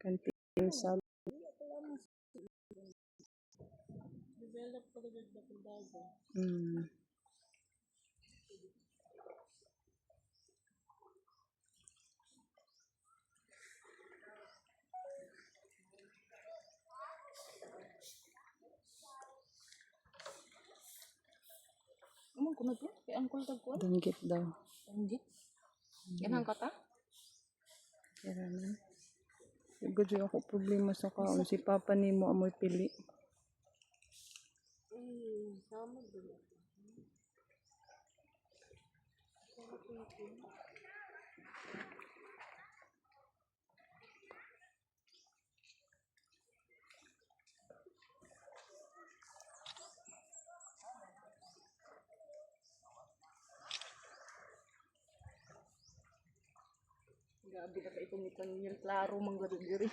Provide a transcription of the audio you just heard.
Kanting salad. Develop pa rin na pagdaga. Amang kuno to? Kay angkol tagkuan? Danggit daw. Danggit? Yan ang kata? Kaya na. Siguro ako problema sa kaon. Si Papa ni mo amoy pili. Sama din. Gabi na kaitungitan niya. Klaro mang gado diri.